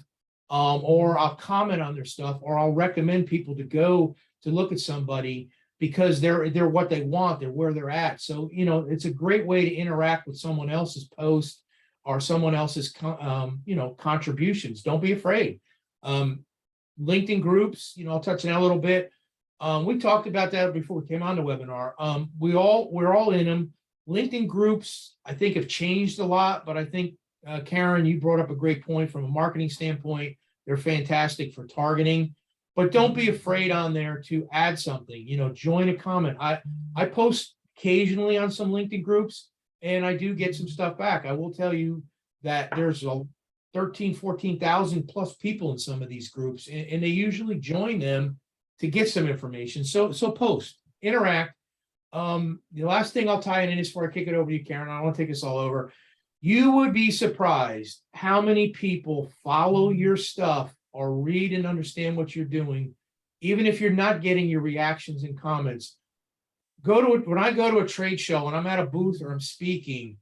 or I'll comment on their stuff, or I'll recommend people to go to look at somebody because they're what they want, they're where they're at. So, it's a great way to interact with someone else's post or someone else's, contributions. Don't be afraid. LinkedIn groups, I'll touch on that a little bit. We talked about that before we came on the webinar. We're all in them. LinkedIn groups, I think, have changed a lot, but I think, Karen, you brought up a great point from a marketing standpoint. They're fantastic for targeting, but don't be afraid on there to add something, join a comment. I post occasionally on some LinkedIn groups, and I do get some stuff back. I will tell you that there's 14,000 plus people in some of these groups, and they usually join them to get some information. So post, interact. The last thing I'll tie it in is before I kick it over to you, Karen. I don't want to take us all over. You would be surprised how many people follow your stuff or read and understand what you're doing, even if you're not getting your reactions and comments. When I go to a trade show and I'm at a booth or I'm speaking,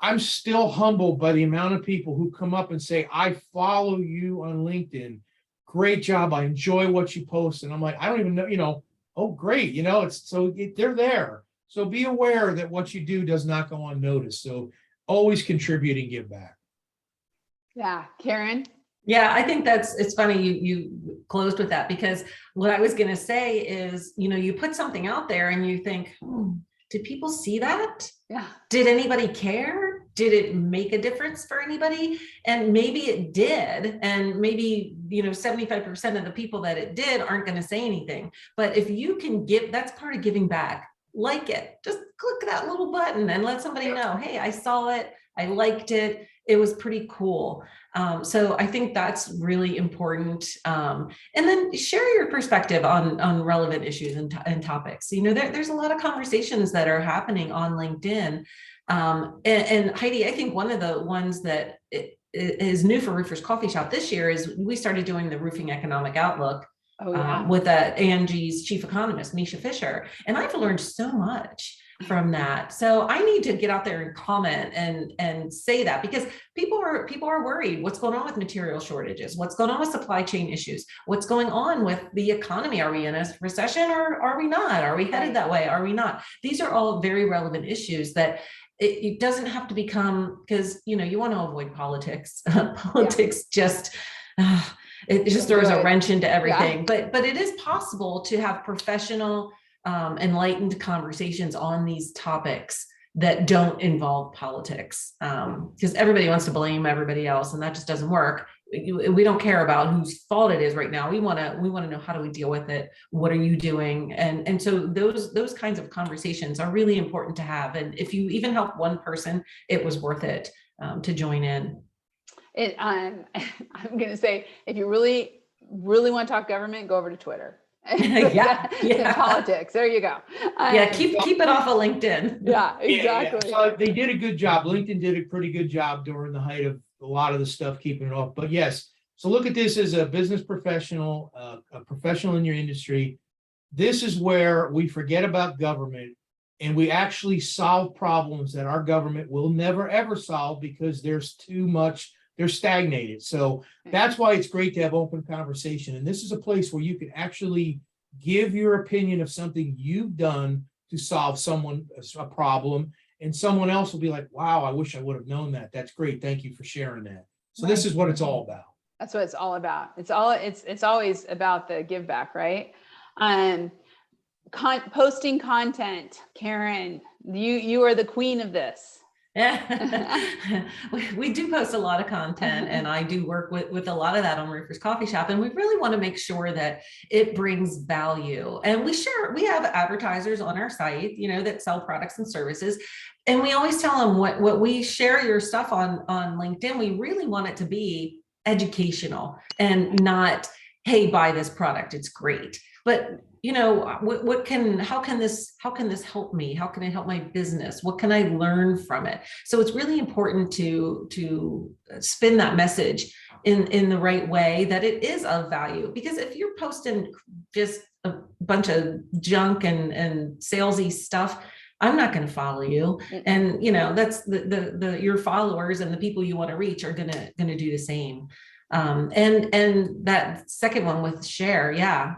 I'm still humbled by the amount of people who come up and say, I follow you on LinkedIn. Great job. I enjoy what you post. And I'm like, I don't even know, oh, great. They're there. So be aware that what you do does not go unnoticed. So always contribute and give back. Yeah. Karen? Yeah, I think it's funny you closed with that, because what I was going to say is, you put something out there and you think, did people see that? Yeah. Did anybody care? Did it make a difference for anybody? And maybe it did. And maybe, 75% of the people that it did aren't going to say anything. But if you can give, that's part of giving back. Like it, just click that little button and let somebody know, hey, I saw it. I liked it. It was pretty cool. So I think that's really important. And then share your perspective on relevant issues and topics. There's a lot of conversations that are happening on LinkedIn. And Heidi, I think one of the ones that is new for Roofers Coffee Shop this year is we started doing the Roofing Economic Outlook. Oh, yeah. With ANG's chief economist, Misha Fisher. And I've learned so much from that. So I need to get out there and comment and say that, because people are worried. What's going on with material shortages? What's going on with supply chain issues? What's going on with the economy? Are we in a recession or are we not? Are we headed that way? Are we not? These are all very relevant issues that it doesn't have to become, because you want to avoid politics. Politics just it just throws a Good. wrench into everything. Yeah. But it is possible to have professional, enlightened conversations on these topics that don't involve politics, because everybody wants to blame everybody else, and that just doesn't work. We don't care about whose fault it is right now. We want to know, how do we deal with it? What are you doing? And so those kinds of conversations are really important to have. And if you even help one person, it was worth it, to join in. I'm going to say, if you really, really want to talk government, go over to Twitter. Yeah. Politics. There you go. Yeah, keep it off of LinkedIn. Yeah, Yeah. exactly. So they did a good job. LinkedIn did a pretty good job during the height of a lot of the stuff, keeping it off. But yes, so look at this as a business professional, a professional in your industry. This is where we forget about government and we actually solve problems that our government will never, ever solve because there's too much, they're stagnated. So that's why it's great to have open conversation. And this is a place where you can actually give your opinion of something you've done to solve a problem. And someone else will be like, wow, I wish I would have known that. That's great. Thank you for sharing that. So this is what it's all about. That's what it's all about. It's always about the give back, right? Posting content, Karen, you are the queen of this. We do post a lot of content, and I do work with a lot of that on Roofers Coffee Shop, and we really want to make sure that it brings value. And we have advertisers on our site, that sell products and services, and we always tell them what we share your stuff on LinkedIn. We really want it to be educational and not, hey, buy this product, it's great. But how can this help me? How can it help my business? What can I learn from it? So it's really important to spin that message in the right way, that it is of value. Because if you're posting just a bunch of junk and salesy stuff, I'm not going to follow you. And that's your followers and the people you want to reach are going to do the same. And that second one with share,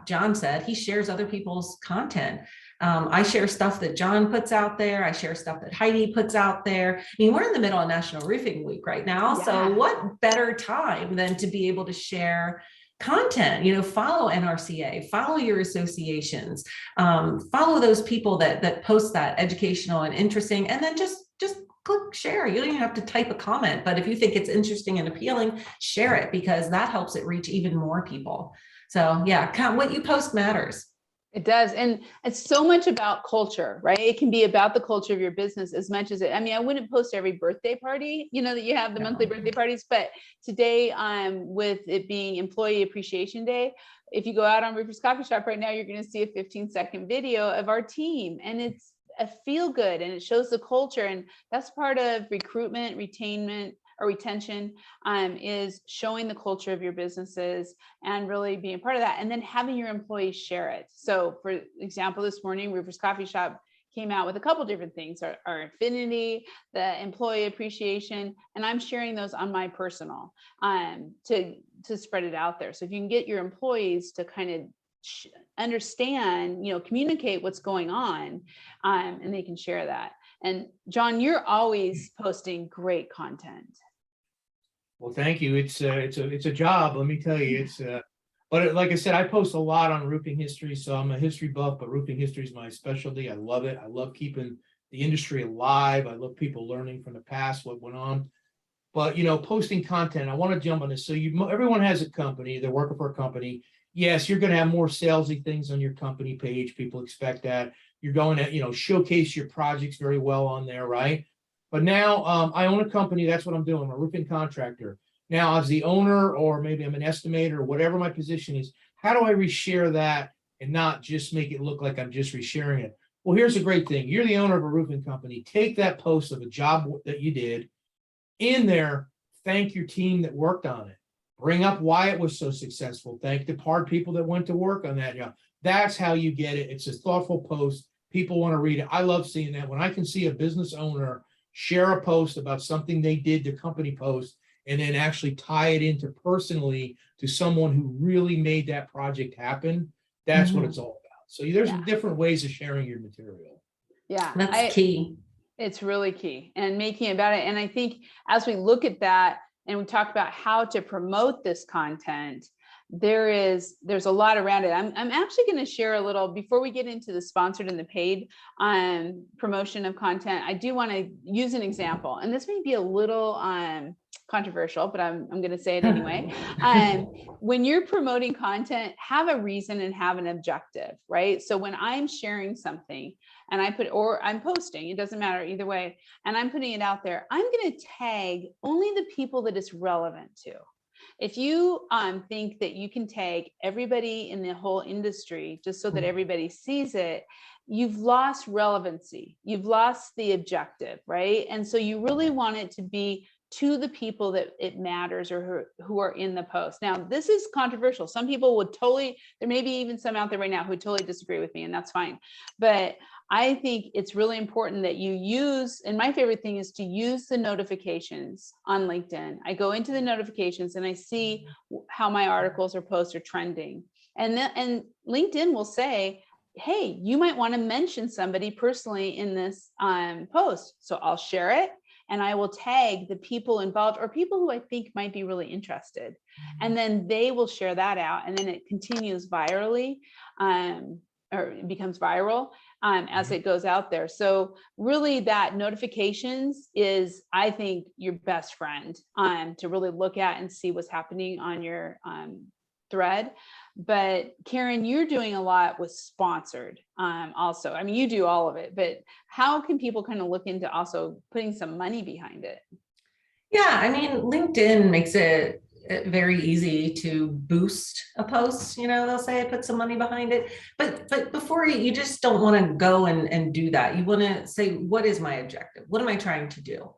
John said he shares other people's content. I share stuff that John puts out there. I share stuff that Heidi puts out there. I mean, we're in the middle of National Roofing Week right now. Yeah. So what better time than to be able to share content? Follow NRCA, follow your associations, follow those people that post that educational and interesting, and then just click share. You don't even have to type a comment, but if you think it's interesting and appealing, share it, because that helps it reach even more people. So what you post matters. It does. And it's so much about culture, right? It can be about the culture of your business as much as I wouldn't post every birthday party, that you have the monthly birthday parties, but today, with it being Employee Appreciation Day, if you go out on Roofers Coffee Shop right now, you're going to see a 15-second video of our team, and it's a feel good, and it shows the culture. And that's part of recruitment, retention, is showing the culture of your businesses and really being part of that, and then having your employees share it. So for example, this morning, Roofers Coffee Shop came out with a couple different things, our Affinity, the employee appreciation, and I'm sharing those on my personal, to spread it out there. So if you can get your employees to kind of understand, communicate what's going on, and they can share that. And John, you're always posting great content. Well, thank you. It's a job. Let me tell you, but like I said, I post a lot on roofing history. So I'm a history buff, but roofing history is my specialty. I love it. I love keeping the industry alive. I love people learning from the past, what went on. But, posting content, I want to jump on this. So everyone has a company. They're working for a company. Yes, you're going to have more salesy things on your company page. People expect that. You're going to, showcase your projects very well on there, right? But now I own a company. That's what I'm doing. I'm a roofing contractor. Now, as the owner, or maybe I'm an estimator, or whatever my position is, how do I reshare that and not just make it look like I'm just resharing it? Well, here's a great thing. You're the owner of a roofing company. Take that post of a job that you did in there. Thank your team that worked on it. Bring up why it was so successful. Thank the hard people that went to work on that job. That's how you get it. It's a thoughtful post. People want to read it. I love seeing that. When I can see a business owner share a post about something they did, the company post, and then actually tie it into personally to someone who really made that project happen, that's what it's all about. So there's different ways of sharing your material. Yeah, that's key. It's really key, and making it about it. And I think as we look at that, and we talk about how to promote this content, there's a lot around it. I'm actually going to share a little before we get into the sponsored and the paid promotion of content. I do want to use an example, and this may be a little controversial, but I'm going to say it anyway. When you're promoting content, have a reason and have an objective, right? So when I'm sharing something and or I'm posting, it doesn't matter either way, and I'm putting it out there, I'm going to tag only the people that it's relevant to. If you think that you can tag everybody in the whole industry just so that everybody sees it, you've lost relevancy. You've lost the objective, right? And so you really want it to be to the people that it matters or who are in the post. Now, this is controversial. Some people would there may be even some out there right now who totally disagree with me, and that's fine. But I think it's really important that you use, and my favorite thing is to use the notifications on LinkedIn. I go into the notifications and I see how my articles or posts are trending. And LinkedIn will say, hey, you might want to mention somebody personally in this post. So I'll share it. And I will tag the people involved or people who I think might be really interested. And then they will share that out. And then it continues virally or it becomes viral as it goes out there. So really that notifications is, I think, your best friend to really look at and see what's happening on your thread. But Karen, you're doing a lot with sponsored also. I mean, you do all of it, but how can people kind of look into also putting some money behind it? Yeah, I mean, LinkedIn makes it very easy to boost a post. They'll say put some money behind it, but before you just don't want to go and do that. You want to say, what is my objective? What am I trying to do?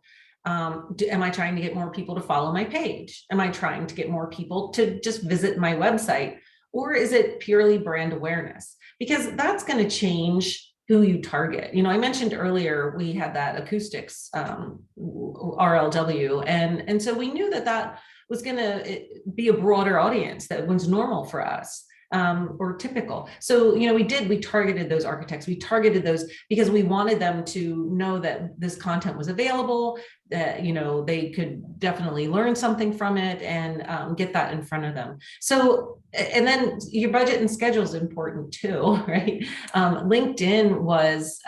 Am I trying to get more people to follow my page? Am I trying to get more people to just visit my website? Or is it purely brand awareness? Because that's going to change who you target. I mentioned earlier, we had that acoustics RLW. And so we knew that was going to be a broader audience that was normal for us. Or typical. So, we targeted those architects. We targeted those because we wanted them to know that this content was available, that, they could definitely learn something from it and get that in front of them. So, and then your budget and schedule is important too, right? LinkedIn was,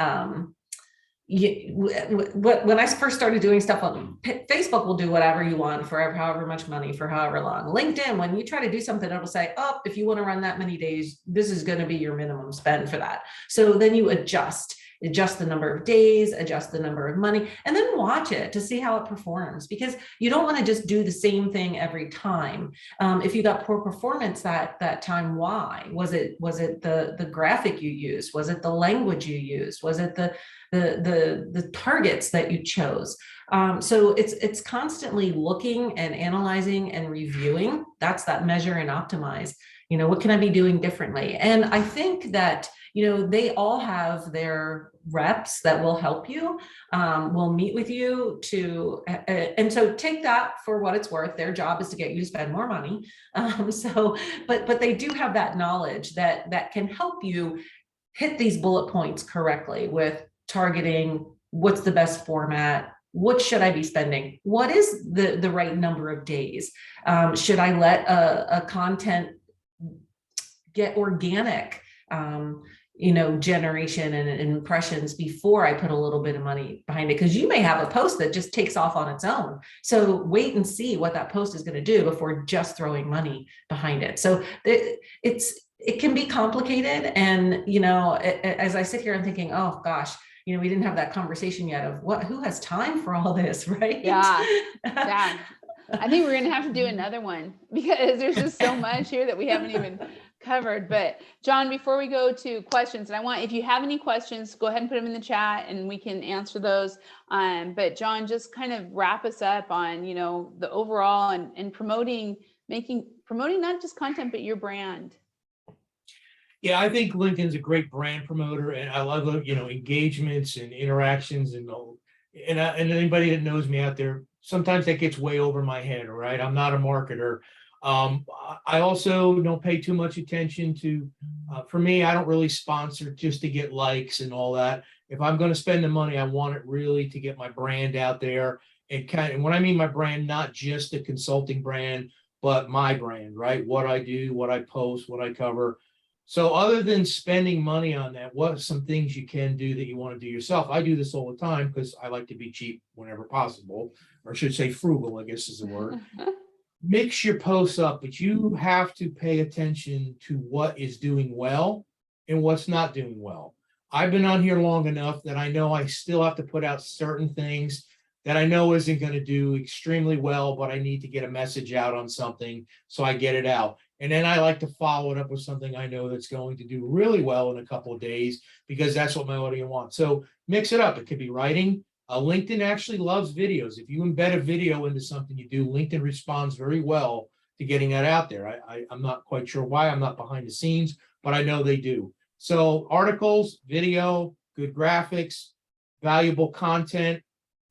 when I first started doing stuff on Facebook, will do whatever you want for however much money for however long. LinkedIn, when you try to do something, it'll say, oh, if you want to run that many days, this is going to be your minimum spend for that. So then you adjust the number of days, adjust the number of money, and then watch it to see how it performs, because you don't want to just do the same thing every time. If you got poor performance that time, why? Was it the graphic you used? Was it the language you used? Was it the targets that you chose? So it's constantly looking and analyzing and reviewing. That's that measure and optimize. What can I be doing differently? And I think that, they all have their reps that will help you, will meet with you and so take that for what it's worth. Their job is to get you to spend more money. But they do have that knowledge that can help you hit these bullet points correctly with targeting. What's the best format? What should I be spending? What is the right number of days? Should I let a content get organic, generation and impressions before I put a little bit of money behind it? Because you may have a post that just takes off on its own. So wait and see what that post is going to do before just throwing money behind it. So it can be complicated. And, as I sit here and thinking, oh gosh, we didn't have that conversation yet of who has time for all this, right? Yeah. I think we're going to have to do another one because there's just so much here that we haven't even covered. But John, before we go to questions, and if you have any questions, go ahead and put them in the chat and we can answer those. But John, just kind of wrap us up on, the overall and promoting not just content, but your brand. Yeah, I think LinkedIn's a great brand promoter, and I love engagements and interactions and anybody that knows me out there, sometimes that gets way over my head. All right, I'm not a marketer. I also don't pay too much attention to. For me, I don't really sponsor just to get likes and all that. If I'm going to spend the money, I want it really to get my brand out there. And when I mean my brand, not just a consulting brand, but my brand, right? What I do, what I post, what I cover. So other than spending money on that, what are some things you can do that you want to do yourself? I do this all the time because I like to be cheap whenever possible, or I should say frugal, I guess is the word. Mix your posts up, but you have to pay attention to what is doing well and what's not doing well. I've been on here long enough that I know I still have to put out certain things that I know isn't going to do extremely well, but I need to get a message out on something, so I get it out. And then I like to follow it up with something I know that's going to do really well in a couple of days, because that's what my audience wants. So mix it up. It could be writing. LinkedIn actually loves videos. If you embed a video into something you do, LinkedIn responds very well to getting that out there. I'm not quite sure why. I'm not behind the scenes, but I know they do. So articles, video, good graphics, valuable content,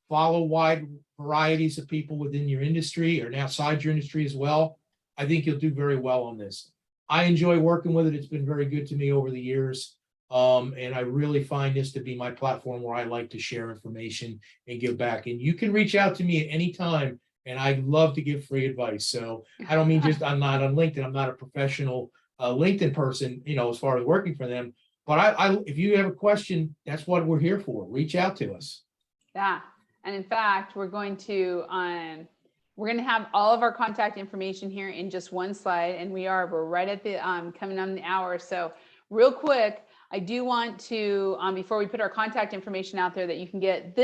follow wide varieties of people within your industry or outside your industry as well. I think you'll do very well on this. I enjoy working with it. It's been very good to me over the years. And I really find this to be my platform where I like to share information and give back. And you can reach out to me at any time, and I love to give free advice. So I don't mean just I'm not on LinkedIn. I'm not a professional LinkedIn person, as far as working for them. But if you have a question, that's what we're here for. Reach out to us. Yeah. And in fact, we're going to have all of our contact information here in just one slide, and we're right at the coming on the hour. So real quick, I do want to, before we put our contact information out there that you can get,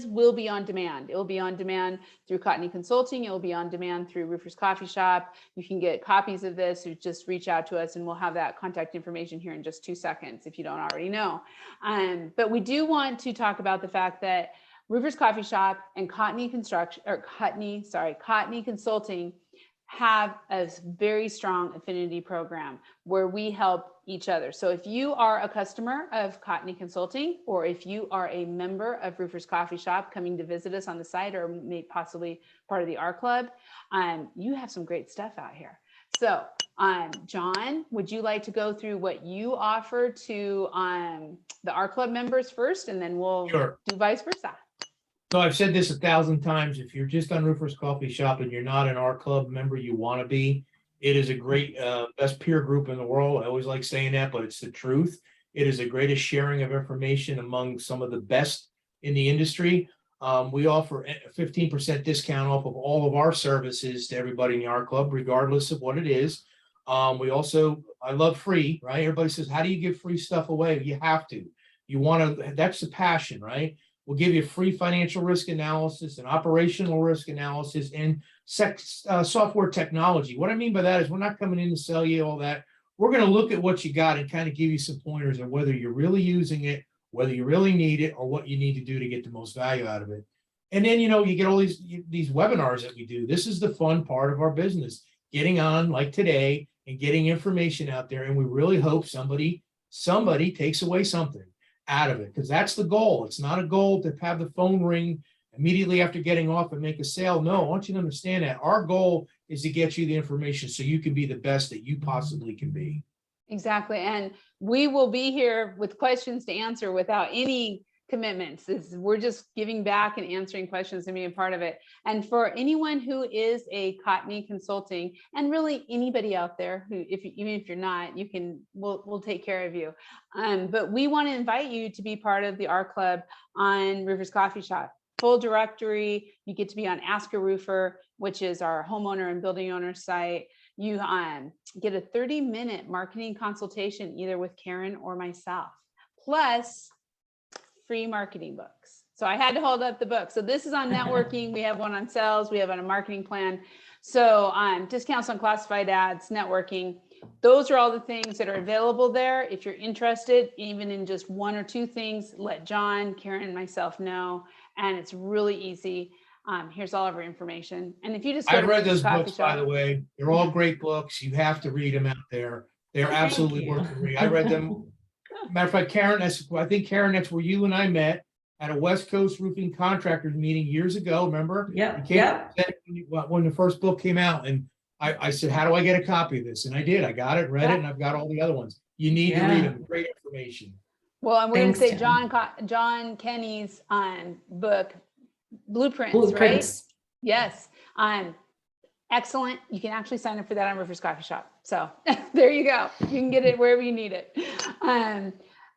will be on demand. It will be on demand through Cotney Consulting. It will be on demand through Roofer's Coffee Shop. You can get copies of this, or just reach out to us and we'll have that contact information here in just 2 seconds if you don't already know. But we do want to talk about the fact that Roofer's Coffee Shop and Cotney Consulting have a very strong affinity program where we help each other. So if you are a customer of Cotney Consulting, or if you are a member of Roofer's Coffee Shop coming to visit us on the site, or maybe possibly part of the R Club, you have some great stuff out here. So John, would you like to go through what you offer to the R Club members first, and then we'll do vice versa? So I've said this 1,000 times. If you're just on Roofer's Coffee Shop and you're not an R Club member, you want to be. It is a great, best peer group in the world. I always like saying that, but it's the truth. It is the greatest sharing of information among some of the best in the industry. We offer a 15% discount off of all of our services to everybody in the R Club, regardless of what it is. I love free, right? Everybody says, how do you give free stuff away? You have to. You want to, that's the passion, right? We'll give you free financial risk analysis and operational risk analysis and software technology. What I mean by that is we're not coming in to sell you all that. We're going to look at what you got and kind of give you some pointers on whether you're really using it, whether you really need it, or what you need to do to get the most value out of it. And then, you get all these webinars that we do. This is the fun part of our business, getting on like today and getting information out there. And we really hope somebody takes away something out of it, because that's the goal. It's not a goal to have the phone ring immediately after getting off and make a sale. No, I want you to understand that our goal is to get you the information so you can be the best that you possibly can be. Exactly. And we will be here with questions to answer without any commitments. We're just giving back and answering questions and being a part of it. And for anyone who is a Cotney Consulting, and really anybody out there who, even if you're not, we'll take care of you. But we want to invite you to be part of the R Club on Roofer's Coffee Shop. Full directory. You get to be on Ask a Roofer, which is our homeowner and building owner site. You get a 30-minute marketing consultation either with Karen or myself, plus free marketing books. So I had to hold up the book. So this is on networking. We have one on sales. We have on a marketing plan. So discounts on classified ads, networking. Those are all the things that are available there. If you're interested, even in just 1 or 2 things, let John, Karen, and myself know. And it's really easy. Here's all of our information. And if you just I've read those books, by the way. They're all great books. You have to read them out there. They're absolutely worth the read. I read them. Matter of fact, Karen, I think, Karen, that's where you and I met at a West Coast roofing contractors meeting years ago. Remember? Yeah. When the first book came out, and I said, how do I get a copy of this? And I did. I got it, read it, and I've got all the other ones. You need to read them. Great information. Well, and we're going to say John Kenny's book, Blueprints, right? Yes. Excellent. You can actually sign up for that on Rivers Coffee Shop. So there you go. You can get it wherever you need it.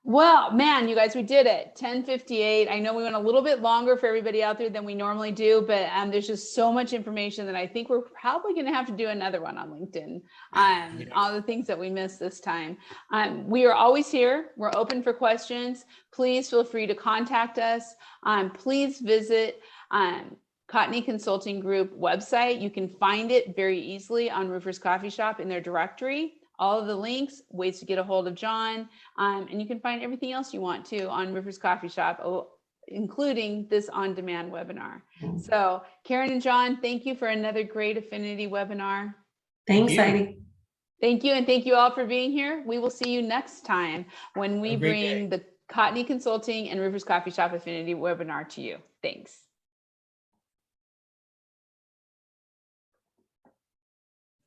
Well, man, you guys, we did it. 10:58. I know we went a little bit longer for everybody out there than we normally do, but there's just so much information that I think we're probably going to have to do another one on LinkedIn. All the things that we missed this time. We are always here. We're open for questions. Please feel free to contact us. Please visit Cotney Consulting Group website. You can find it very easily on Roofers Coffee Shop in their directory. All of the links, ways to get a hold of John, and you can find everything else you want to on Roofers Coffee Shop, including this on-demand webinar. So Karen and John, thank you for another great Affinity webinar. Thanks, Heidi. Thank you, and thank you all for being here. We will see you next time when we bring the Cotney Consulting and Roofers Coffee Shop Affinity webinar to you. Thanks.